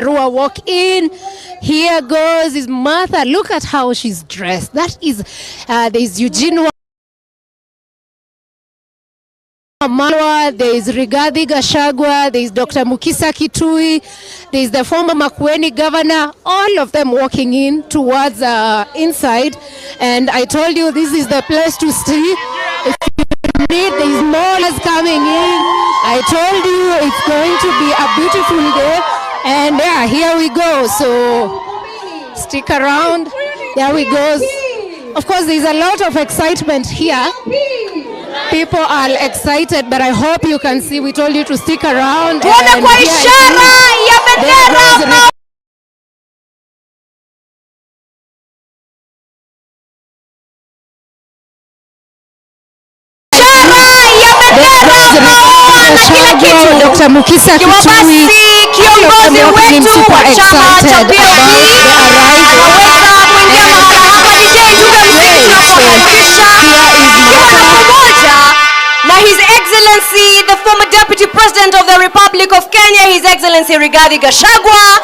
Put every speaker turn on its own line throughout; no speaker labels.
Karua walk in. Here goes his Martha. Look at how she's dressed. That is, there's Eugene Malwa, there is Rigathi Gachagua, there is Dr. Mukisa Kitui, there is the former makwiny governor, all of them walking in towards inside. And I told you this is the place to stay. If you need, there is more coming in. I told you it's going to be a beautiful day. And yeah, here we go. So stick around. There we go. Of course, there's a lot of excitement here. People are excited, but I hope you can see. We told you to stick around.
Tuone kwa ishara ya bendera.
Dr. Mukisa Kitui,
kiongozi wetu wa chama cha PLP anaweza kuingia mahali hapa. DJ tunamkaribisha pamoja na His Excellency the former Deputy President of the Republic of Kenya, His Excellency Rigathi Gachagua.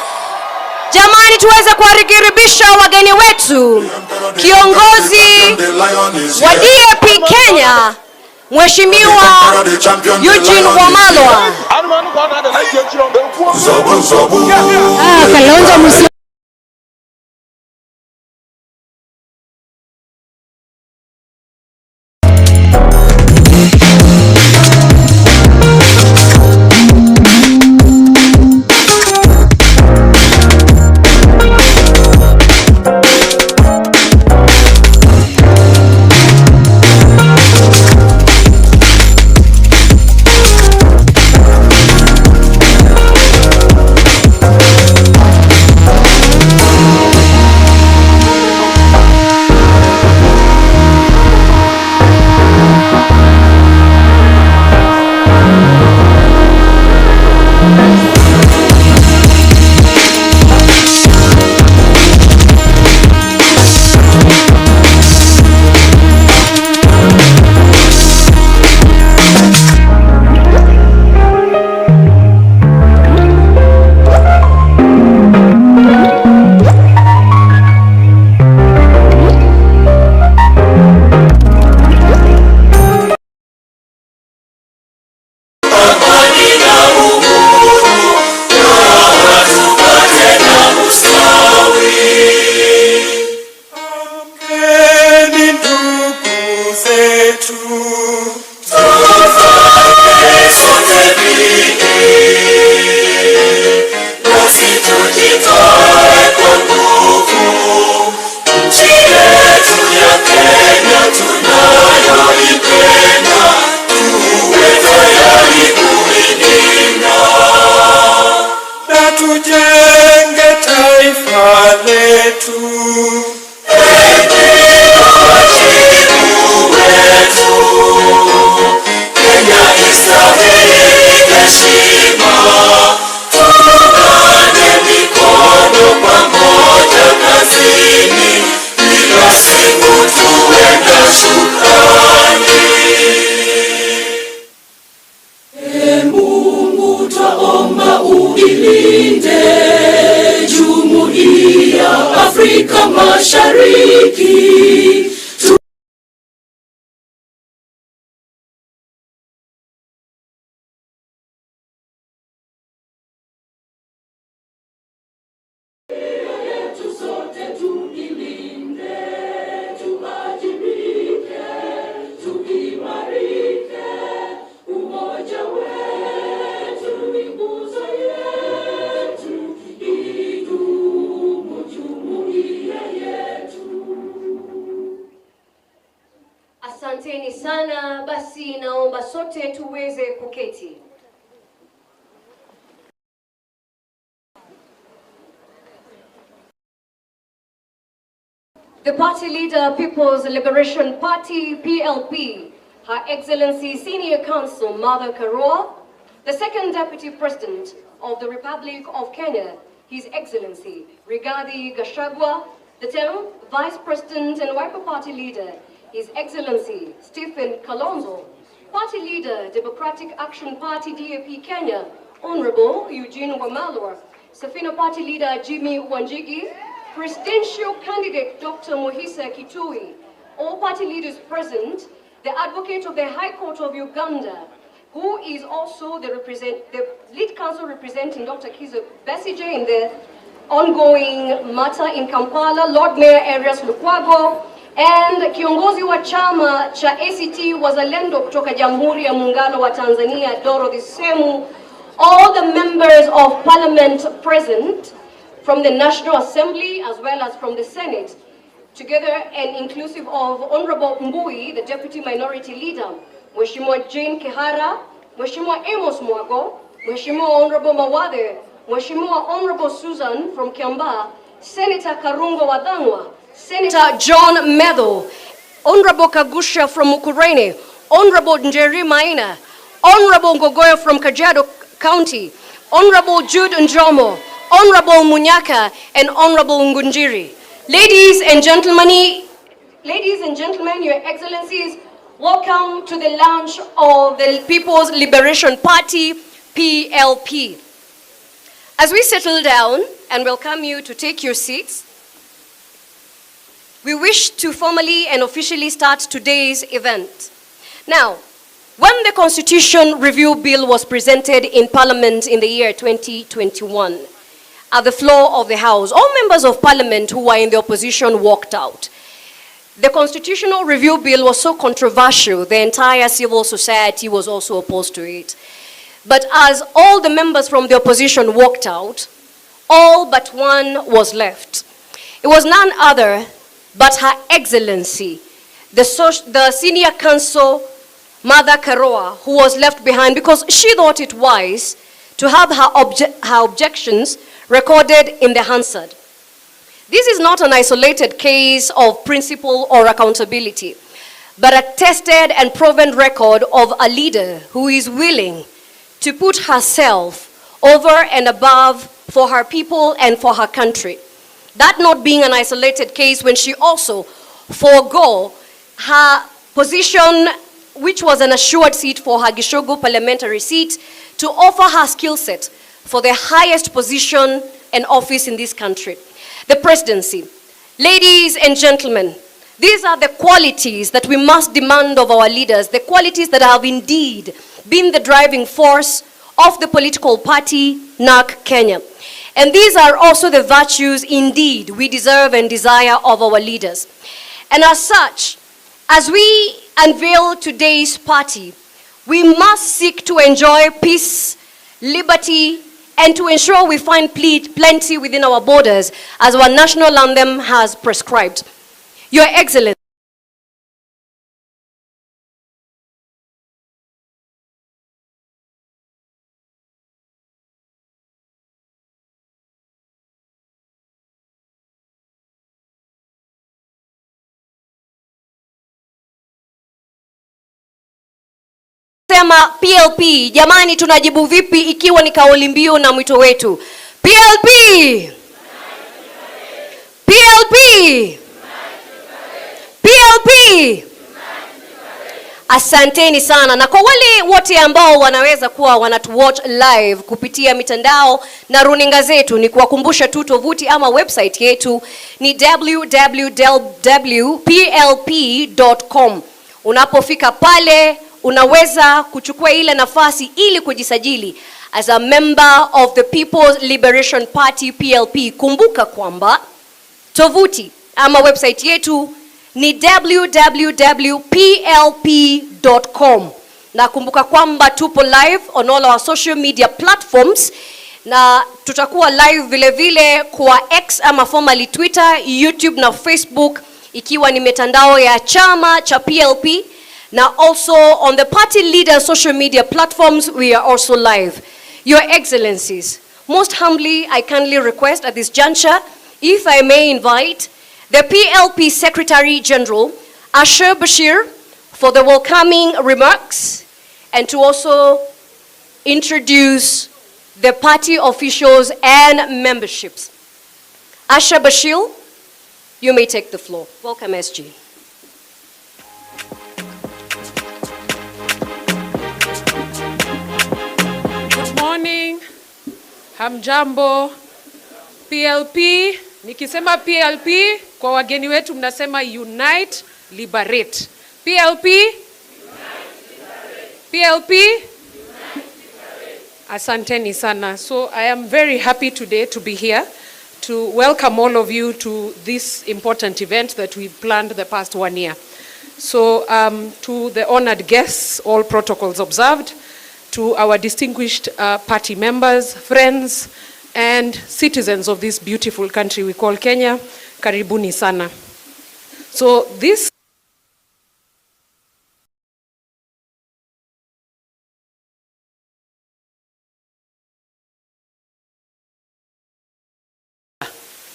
Jamani, tuweze kuwakaribisha wageni wetu, kiongozi wa DAP Kenya Mheshimiwa Eugene Wamalwa.
Kalonzo
Afrika Mashariki.
Asanteni sana, basi naomba sote tuweze kuketi. The party leader, People's Liberation Party, PLP, Her Excellency Senior Counsel Mother Karua, the second Deputy President of the Republic of Kenya, His Excellency Rigathi Gachagua, the 10th Vice President and Wiper Party Leader, His Excellency Stephen Kalonzo, Party Leader, Democratic Action Party DAP Kenya, Honorable Eugene Wamalwa, Safina Party Leader Jimmy Wanjigi, Presidential Candidate Dr. Mohisa Kitui, all party leaders present, the Advocate of the High Court of Uganda, who is also the lead counsel representing Dr. Kiza Besige in the ongoing matter in Kampala, Lord Mayor Arias Lukwago, and kiongozi wa chama cha ACT Wazalendo kutoka Jamhuri ya Muungano wa Tanzania, Dorothy Semu, all the members of parliament present from the National Assembly as well as from the Senate, together and inclusive of Honorable Mbui, the Deputy Minority Leader, Mheshimiwa Jane Kihara, Mheshimiwa Amos Mwago, Mheshimiwa Honorable Mawade, Mheshimiwa Honorable Susan from Kiambaa, Senator Karungo Wadangwa, Senator John Medho, Honorable Kagusha from Mukurene, Honorable Njeri Maina, Honorable Ngogoyo from Kajiado County, Honorable Jude Njomo, Honorable Munyaka, and Honorable Ngunjiri. Ladies and gentlemen, Your Excellencies, welcome to the launch of the People's Liberation Party, PLP. As we settle down and welcome you to take your seats, we wish to formally and officially start today's event. Now, when the Constitution Review Bill was presented in Parliament in the year 2021, at the floor of the House, all members of Parliament who were in the opposition walked out. The Constitutional Review Bill was so controversial, the entire civil society was also opposed to it. But as all the members from the opposition walked out, all but one was left. It was none other but Her Excellency, the Senior Counsel, Mother Karua, who was left behind because she thought it wise to have her objections recorded in the Hansard. This is not an isolated case of principle or accountability, but a tested and proven record of a leader who is willing to put herself over and above for her people and for her country. That not being an isolated case when she also forego her position, which was an assured seat for her Gishogo parliamentary seat, to offer her skill set for the highest position and office in this country, the presidency. Ladies and gentlemen, these are the qualities that we must demand of our leaders, the qualities that have indeed been the driving force of the political party, NARC Kenya. And these are also the virtues indeed we deserve and desire of our leaders. And as such, as we unveil today's party, we must seek to enjoy peace, liberty, and to ensure we find plenty within our borders, as our national anthem has prescribed. Your Excellency, sema PLP, jamani tunajibu vipi ikiwa ni kauli mbiu na mwito wetu? PLP! PLP! PLP! Asanteni sana, na kwa wale wote ambao wanaweza kuwa wanatuwatch live kupitia mitandao na runinga zetu, ni kuwakumbusha tu tovuti ama website yetu ni www.plp.com. Unapofika pale unaweza kuchukua ile nafasi ili kujisajili as a member of the People's Liberation Party PLP. Kumbuka kwamba tovuti ama website yetu ni www.plp.com. Na kumbuka kwamba tupo live on all our social media platforms, na tutakuwa live vile vile kwa X ama formerly Twitter, YouTube na Facebook, ikiwa ni mitandao ya chama cha PLP. Now also on the party leader social media platforms, we are also live. Your Excellencies, most humbly I kindly request at this juncture, if I may invite the PLP Secretary General, Asher Bashir, for the welcoming remarks and to also introduce the party officials and memberships. Asher Bashir, you may take the floor. Welcome, SG.
Good morning, hamjambo, PLP, nikisema PLP, kwa wageni wetu mnasema Unite, Liberate. PLP? Unite, Liberate. PLP? Unite, Liberate. Asanteni sana. So I am very happy today to be here to welcome all of you to this important event that we've planned the past 1 year. So to the honored guests, all protocols observed, to our distinguished party members, friends, and citizens of this beautiful country we call Kenya, karibuni sana. So this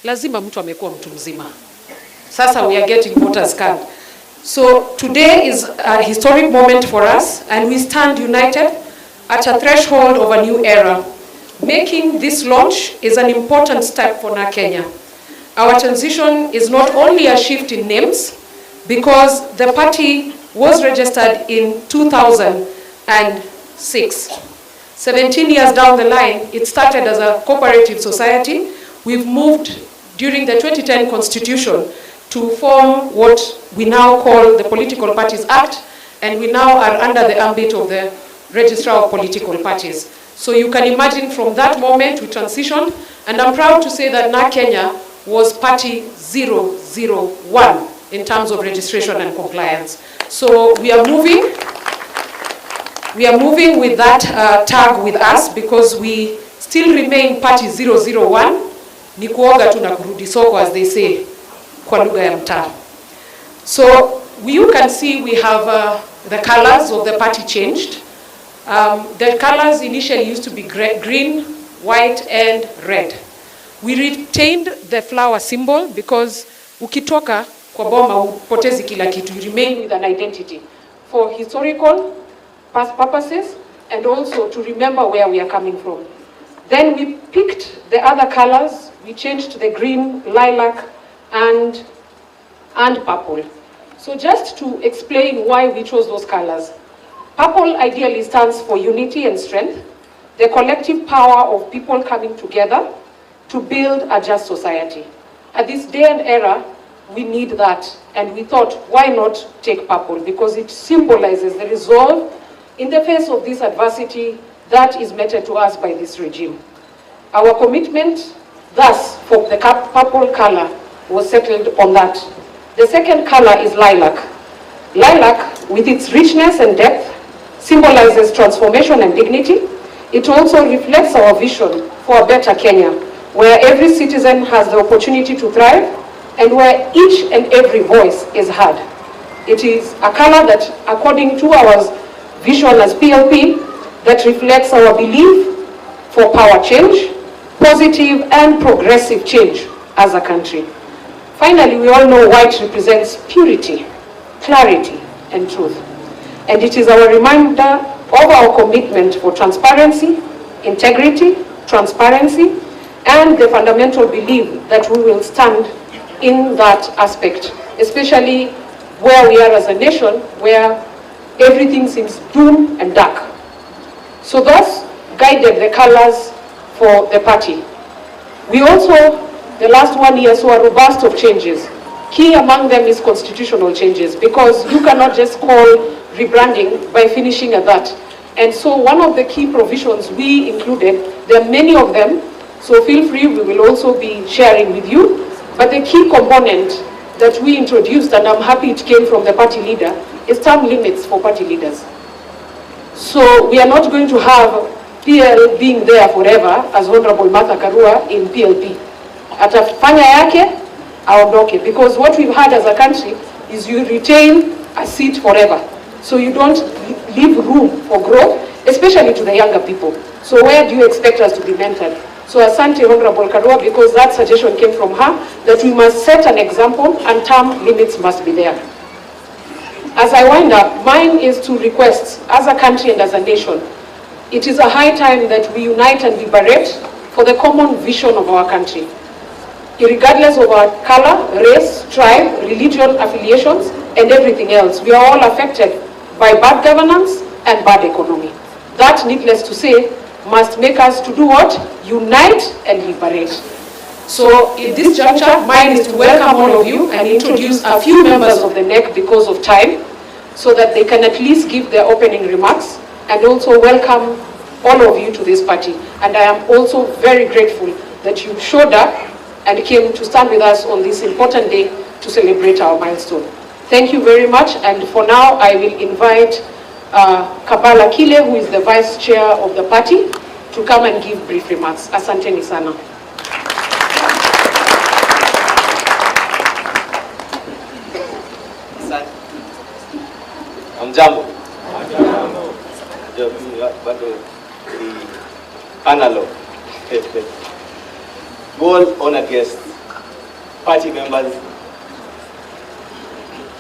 lazima mtu amekuwa mtu mzima. Sasa we are getting voters card. So today is a historic moment for us, and we stand united at a threshold of a new era. Making this launch is an important step for Kenya. Our transition is not only a shift in names, because the party was registered in 2006. 17 years down the line, it started as a cooperative society. We've moved during the 2010 constitution to form what we now call the Political Parties Act, and we now are under the ambit of the Registrar of Political Parties. So you can imagine from that moment we transitioned, and I'm proud to say that now Kenya was party 001 in terms of registration and compliance. So we are moving with that tag with us, because we still remain party 001, ni kuoga tu na kurudi soko, as they say kwa lugha ya mtaa. So you can see we have the colors of the party changed. The colors initially used to be green, white, and red. We retained the flower symbol because ukitoka kwa boma upotezi kila kitu. You remain with an identity for historical purposes and also to remember where we are coming from. Then we picked the other colors. We changed the green, lilac, and purple. So just to explain why we chose those colors. Purple ideally stands for unity and strength, the collective power of people coming together to build a just society. At this day and era, we need that, and we thought, why not take purple? Because it symbolizes the resolve in the face of this adversity that is meted to us by this regime. Our commitment, thus, for the purple color was settled on that. The second color is lilac. Lilac, with its richness and depth, symbolizes transformation and dignity. It also reflects our vision for a better Kenya, where every citizen has the opportunity to thrive and where each and every voice is heard. It is a color that, according to our vision as PLP, that reflects our belief for power change, positive and progressive change as a country. Finally, we all know white represents purity, clarity, and truth. And it is our reminder of our commitment for transparency, integrity, transparency, and the fundamental belief that we will stand in that aspect, especially where we are as a nation, where everything seems doom and dark. So thus guided the colors for the party. We also, the last 1 year, saw a robust of changes. Key among them is constitutional changes, because you cannot just call rebranding by finishing at that. And so one of the key provisions we included, there are many of them, so feel free, we will also be sharing with you. But the key component that we introduced, and I'm happy it came from the party leader, is term limits for party leaders. So we are not going to have PL being there forever, as Honorable Karua in PLP. Atafanya yake, aondoke. Because what we've had as a country is you retain a seat forever. So you don't leave room for growth, especially to the younger people. So where do you expect us to be mentored? So asante Honorable Karua, because that suggestion came from her, that we must set an example and term limits must be there. As I wind up, mine is to request, as a country and as a nation, it is a high time that we unite and liberate for the common vision of our country. Regardless of our color, race, tribe, religion, affiliations, and everything else, we are all affected by bad governance and bad economy. That, needless to say, must make us to do what? Unite and liberate. So in this juncture, mine is to welcome all of you and introduce a few members of the NEC because of time, so that they can at least give their opening remarks, and also welcome all of you to this party. And I am also very grateful that you showed up and came to stand with us on this important day to celebrate our milestone. Thank you very much, and for now I will invite Kabala Kile, who is the Vice Chair of the party, to come and give brief remarks. Asanteni sana.
Amjambo. Bado ni analog. All honored guests, party members,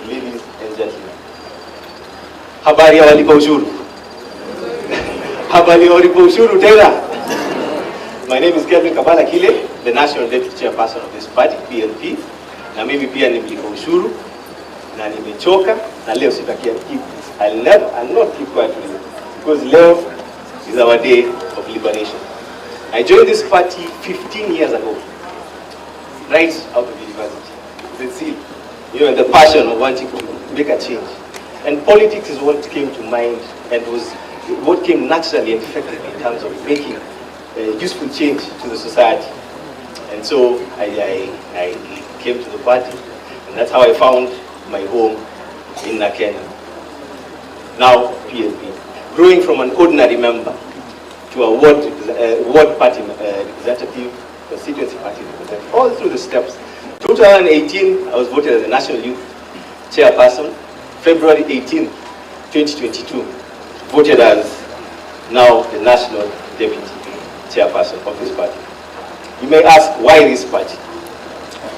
ladies and gentlemen. Habari ya walipa ushuru. Habari ya walipa ushuru tena. My name is Kevin Kabala Kile, the National Deputy Chairperson of this party, PLP. Na mimi pia ni mlipa ushuru. Na nimechoka na leo sitakia keep. I'll not keep quiet with you, because leo is our day of liberation. I joined this party 15 years ago, right out of university. The zeal, the passion of wanting to make a change. And politics is what came to mind and was what came naturally and effectively in terms of making useful change to the society. And so I came to the party, and that's how I found my home in Kenya. Now PLP, growing from an ordinary member to a ward party representative, constituency party representative, all through the steps. 2018, I was voted as the National Youth Chairperson. February 18, 2022, voted as now the National Deputy Chairperson of this party. You may ask, why this party?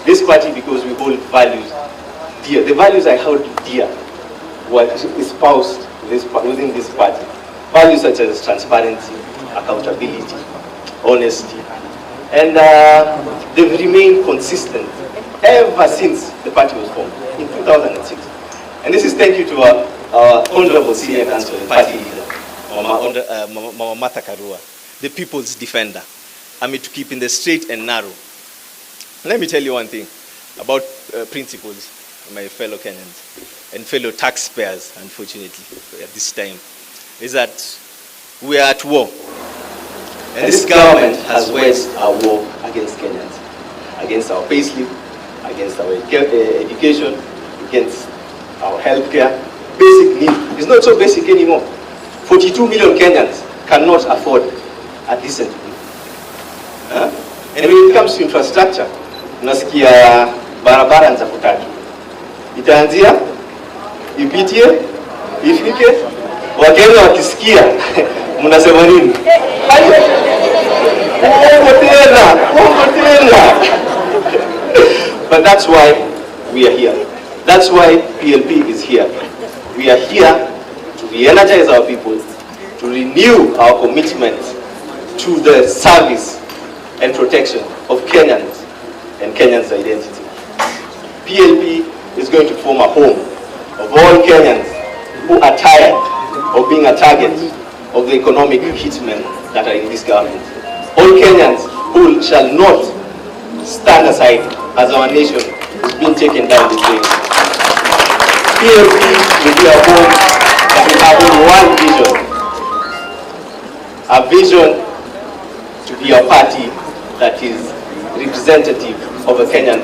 This party because we hold values dear. The values I hold dear were espoused within this party. Values such as transparency, accountability, honesty, and they've remained consistent ever since the party was formed in 2006. And this is thank you to our honorable senior council and party leader, Mama Martha Karua, the people's defender. I mean, to keep in the straight and narrow. Let me tell you one thing about principles, my fellow Kenyans and fellow taxpayers, unfortunately, at this time, is that we are at war. And this government has waged a war against Kenyans, against our payslip, against our education, against our healthcare. Basic need is not so basic anymore. 42 million Kenyans cannot afford a decent meal. And when it comes to infrastructure, unasikia barabara nza kutatu. Itaanzia, ipitie, ifike, Wakenya wakisikia, mnasema nini? But that's why we are here. That's why PLP is here. We are here to re-energize our people, to renew our commitment to the service and protection of Kenyans and Kenyans' identity. PLP is going to form a home of all Kenyans who are tired of being a target of the economic hitmen that are in this government. All Kenyans who shall not stand aside as our nation is being taken down the drain. PLP will be a home that will have only one vision, a vision to be a party that is representative of a Kenyan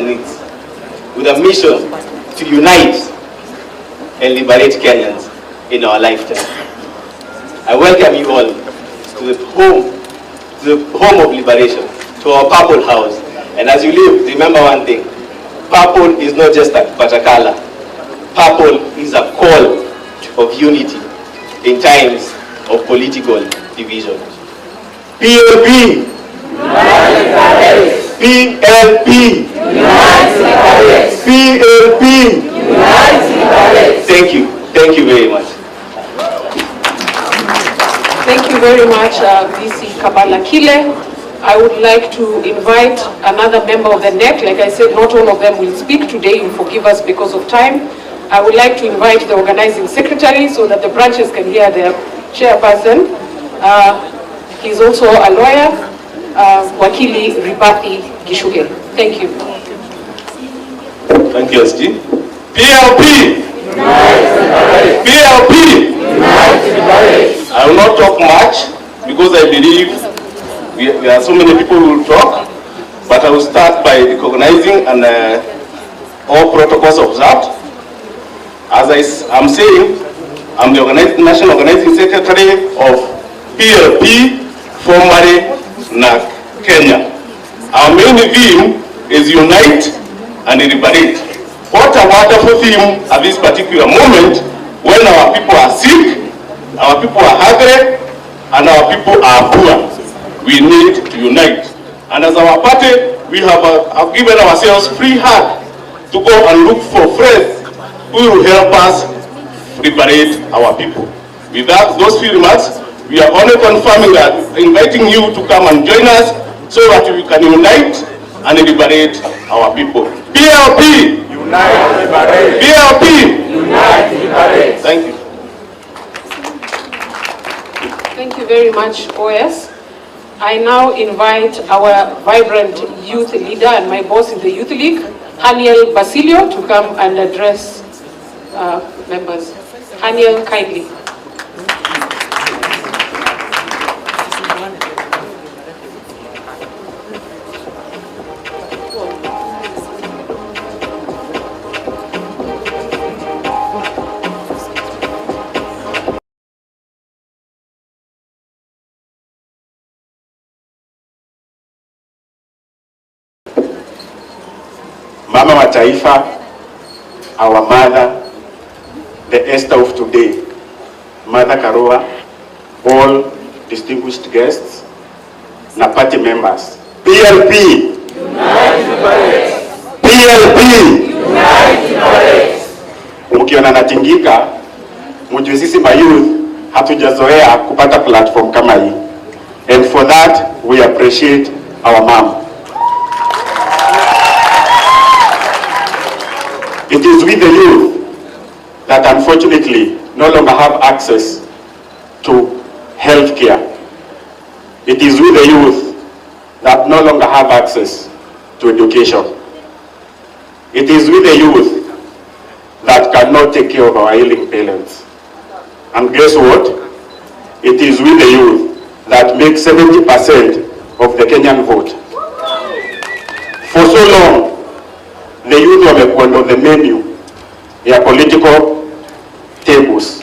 needs, with a mission to unite and liberate Kenyans in our lifetime. I welcome you all to the home of liberation, to our purple house. And as you live, remember one thing: purple is not just a color. Purple is a call of unity in times of political division. PLP! PLP! PLP! Thank you. Thank you very much.
Thank you very much, VC Kabala Kile. I would like to invite another member of the NEC. Like I said, not all of them will speak today. You forgive us because of time. I would like to invite the organizing secretary so that the branches can hear their chairperson. He's also a lawyer. wakili Ripathi Gishuge. Thank you.
Thank you, SG. PLP! PLP! I will not talk much because I believe there are so many people who will talk, but I will start by recognizing and all protocols observed. As I'm saying, I'm the National Organizing Secretary of PLP, formerly NAC Kenya. Our main theme is Unite and Liberate. What a wonderful theme at this particular moment when our people are sick, our people are hungry, and our people are poor. We need to unite. And as our party, we have given ourselves free hand to go and look for friends who will help us liberate our people. With that, those few remarks, we are only confirming that, inviting you to come and join us so that we can unite and liberate our people. PLP! Unite, liberate! PLP! Unite, liberate! Thank you.
Thank you very much, OS. I now invite our vibrant youth leader and my boss in the Youth League, Haniel Basilio, to come and address members. Haniel, kindly.
Mama wa Taifa, our mother, the Esther of today, Mother Karua, all distinguished guests, na party members. PLP! Unite, PLP! Unite, Mkiona natingika, mjue sisi mayouth hatujazoea kupata platform kama hii. And for that, we appreciate our mom. It is with the youth that unfortunately no longer have access to health care. It is with the youth that no longer have access to education. It is with the youth that cannot take care of our ailing parents. And guess what? It is with the youth that make 70% of the Kenyan vote. For so long, the youth wamekuwa on the menu ya political tables.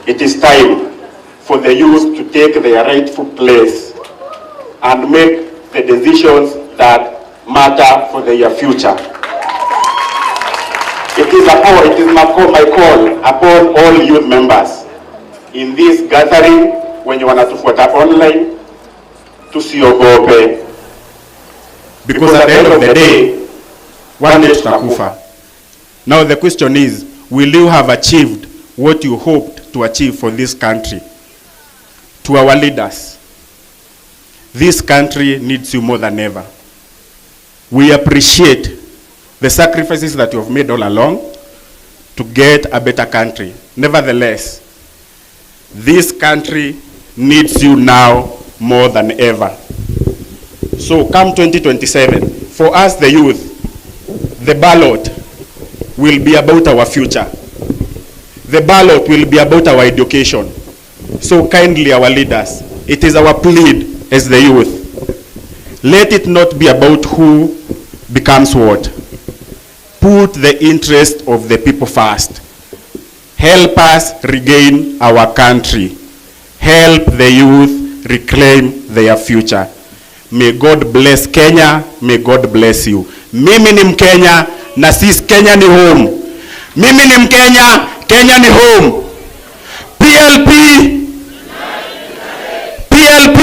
It is time for the youth to take their rightful place and make the decisions that matter for their future. It is my call upon all youth members in this gathering. When you wanatufuata online, tusiogope, because at the end of the day, one day tutakufa. Now the question is, will you have achieved what you hoped to achieve for this country? To our leaders, this country needs you more than ever. We appreciate the sacrifices that you have made all along to get a better country. Nevertheless, this country needs you now more than ever. So come 2027, for us the youth, the ballot will be about our future. The ballot will be about our education. So kindly, our leaders, it is our plea as the youth. Let it not be about who becomes what. Put the interest of the people first. Help us regain our country. Help the youth reclaim their future. May God bless Kenya. May God bless you. Mimi ni Mkenya na sisi Kenya ni home. Mimi ni Mkenya, Kenya ni home. PLP. PLP.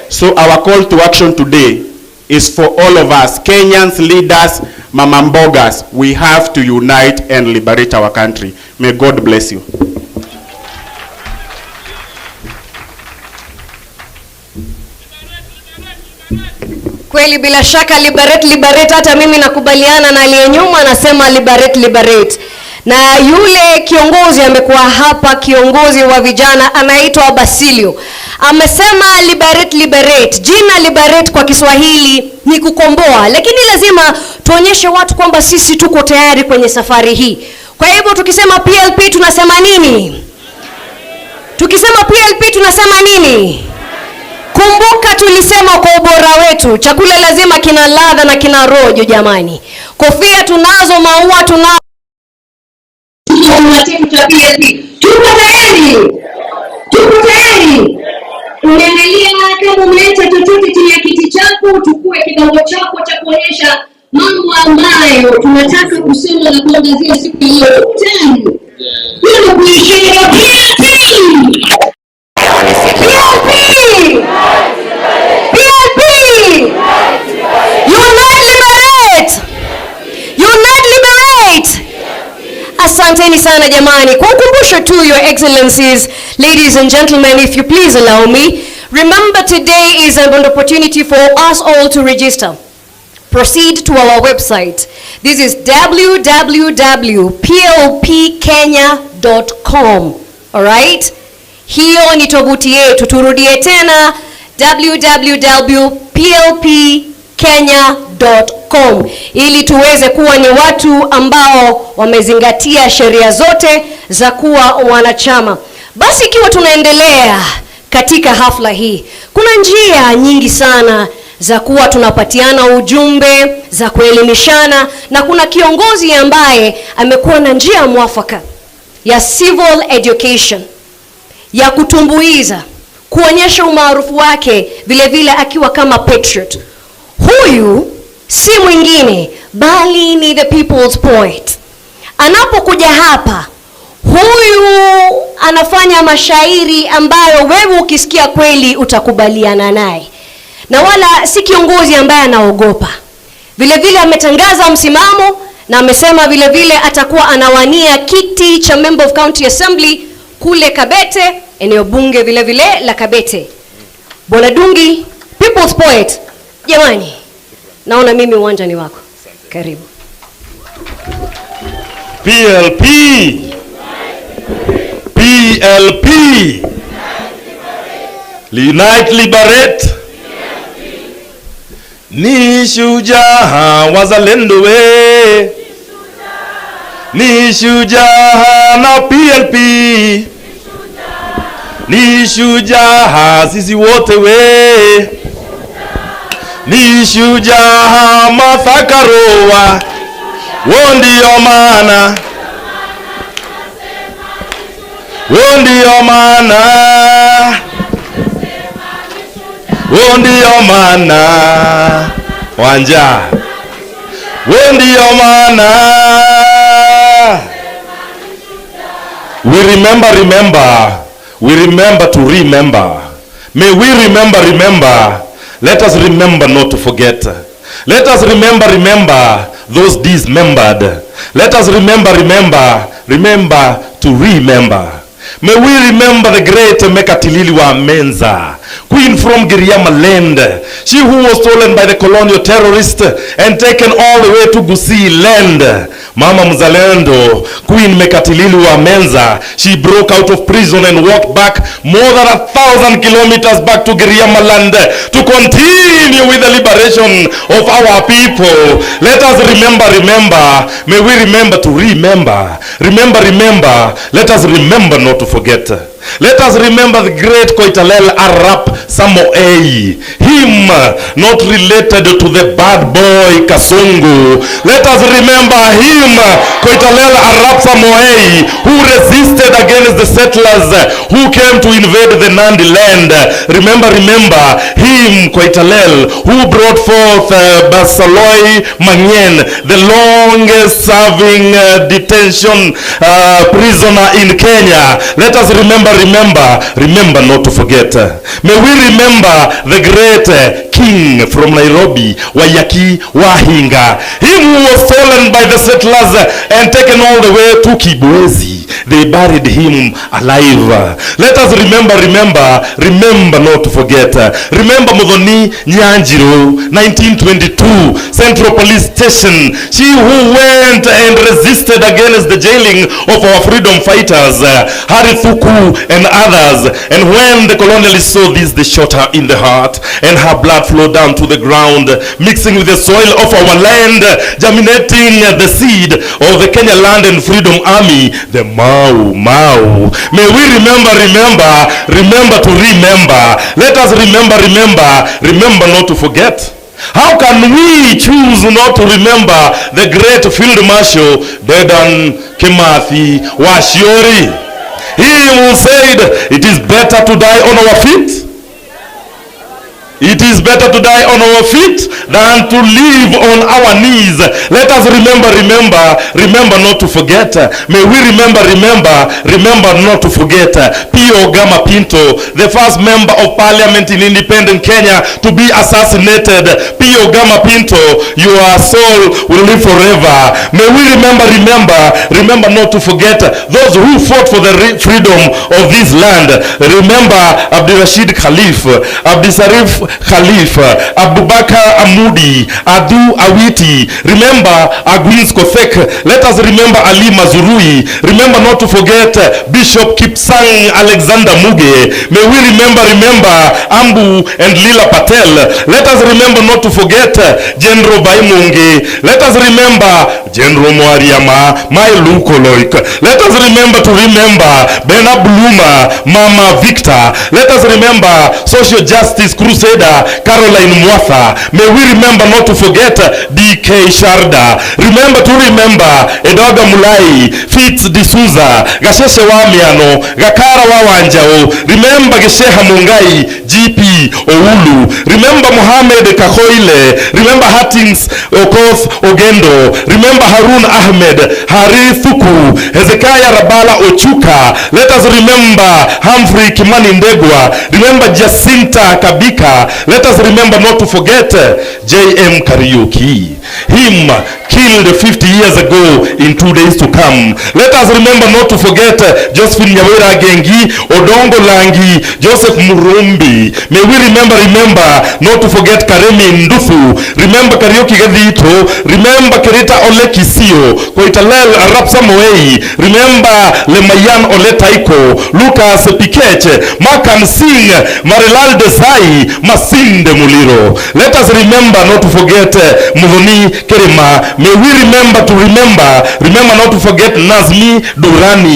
So our call to action today is for all of us, Kenyans, leaders, mama mbogas. We have to unite and liberate our country. May God bless you.
Kweli bila shaka liberate, liberate. Hata mimi nakubaliana na aliye nyuma anasema liberate, liberate. Na yule kiongozi amekuwa hapa, kiongozi wa vijana anaitwa Basilio. Amesema liberate. Jina liberate kwa Kiswahili ni kukomboa, lakini lazima tuonyeshe watu kwamba sisi tuko tayari kwenye safari hii. Kwa hivyo tukisema PLP tunasema nini? Tukisema PLP tunasema nini? Kumbuka tulisema kwa ubora wetu, chakula lazima kina ladha na kina rojo jamani. Kofia tunazo, maua tunazo. Tuko tayari? Tuko tayari? Unaangalia kama umeleta chochote chini ya kiti chako, chukue kibango chako cha kuonyesha mambo ambayo tunataka kusema na kuangazia siku ya leo. Tayari? Ndio kuishia PLP. Asanteni sana jamani. Kwa ukumbusho tu, your excellencies, ladies and gentlemen, if you please allow me, remember today is an opportunity for us all to register. Proceed to our website. This is www.plpkenya.com. Alright? Hiyo ni tovuti yetu. Turudie tena, www.plpkenya.com, ili tuweze kuwa ni watu ambao wamezingatia sheria zote za kuwa wanachama. Basi ikiwa tunaendelea katika hafla hii, kuna njia nyingi sana za kuwa tunapatiana ujumbe, za kuelimishana, na kuna kiongozi ambaye amekuwa na njia mwafaka ya civil education, ya kutumbuiza, kuonyesha umaarufu wake, vile vile akiwa kama patriot. Huyu si mwingine bali ni the people's poet. Anapokuja hapa, huyu anafanya mashairi ambayo wewe ukisikia kweli utakubaliana naye, na wala si kiongozi ambaye anaogopa. Vile vile ametangaza msimamo na amesema vile vile atakuwa anawania kiti cha member of county assembly kule Kabete, eneo bunge vile vile la Kabete. Bwana Dungi, people's poet. Jamani, naona mimi uwanja ni wako. Karibu.
PLP. PLP. Unite, liberate. Ni shujaa wazalendo we. Ni shujaa na PLP. Ni shujaa sisi wote we. Ni shujaa Martha Karua. Ndio maana. Ndio maana. Ndio maana. Wanja. Ndio maana. We remember to remember. May we remember. Let us remember not to forget. Let us remember those dismembered. Let us remember to remember. May we remember the great Mekatilili wa Menza, queen from Giriama land. She who was stolen by the colonial terrorists and taken all the way to Gusii land. Mama Mzalendo, Queen Mekatilili wa Menza, she broke out of prison and walked back more than 1,000 kilometers back to Giriama land to continue with the liberation of our people. Let us remember. May we remember to remember. Remember. Let us remember not to forget. Let us remember the great Koitalel Arap Samoei, him not related to the bad boy Kasungu. Let us remember him, Koitalel Arap Samoei, who resisted against the settlers who came to invade the Nandi land. Remember him, Koitalel, who brought forth Basaloi Manyen, the longest serving detention prisoner in Kenya. Let us remember not to forget. May we remember the great king from Nairobi, Wayaki Wahinga, him who was stolen by the settlers and taken all the way to Kibwezi. they buried him alive. Let us remember not to forget. Remember Muthoni Nyanjiro, 1922, Central Police Station. She who went and resisted against the jailing of our freedom fighters, Hari Thuku and others. And when the colonialists saw this, they shot her in the heart, and her blood flowed down to the ground, mixing with the soil of our land, germinating the seed of the Kenya Land and Freedom Army, the Mau Mau. May we remember to remember. Let us remember not to forget. How can we choose not to remember the great Field Marshal Dedan Kimathi Washiori? He who said, it is better to die on our feet. It is better to die on our feet than to live on our knees. Let us remember not to forget. May we remember not to forget. P.O. Gama Pinto, the first member of parliament in independent Kenya to be assassinated. P.O. Gama Pinto, your soul will live forever. May we remember not to forget those who fought for the freedom of this land. Remember Abdirashid Khalif, Abdisarif Khalif, Abubakar Amudi, Adu Awiti. Remember Agwins Kothek. Let us remember Ali Mazurui. Remember not to forget Bishop Kipsang Alexander Muge. May we remember Ambu and Lila Patel. Let us remember not to forget General Baimunge. Let us remember General Mwariama, my Lukoloik. Let us remember Bena Bluma, Mama Victor. Let us remember Social Justice Crusader Caroline Mwatha. May we remember not to forget D.K. Sharda. Remember Edoga Mulai, Fitz D'Souza, Gasheshe Wamiano, Gakara Wawanjao. Remember Gesheha Mungai, G.P. Oulu. Remember Mohamed Kahoile. Remember Hattings Okoth Ogendo. Remember Harun Ahmed, Hari Thuku, Hezekiah Rabala Ochuka. Let us remember Humphrey Kimani Ndegwa. Remember Jacinta Kabika. Let us remember not to forget J.M. Kariuki. Him killed 50 years ago in 2 days to come. Let us remember not to forget Josephine Nyawera Gengi, Odongo Langi, Joseph Murumbi. May we remember not to forget Karemi Ndufu. Remember Kariuki Gadito. Remember Kerita Ole Kisio, Koitalel Arapsa Moei. Remember Lemayan Ole Taiko, Lucas Pikeche, Makan Singh, Marilal Desai, Masinde Muliro. Let us remember not to forget Muthoni Kerema. May we remember not to forget Nazmi Durani.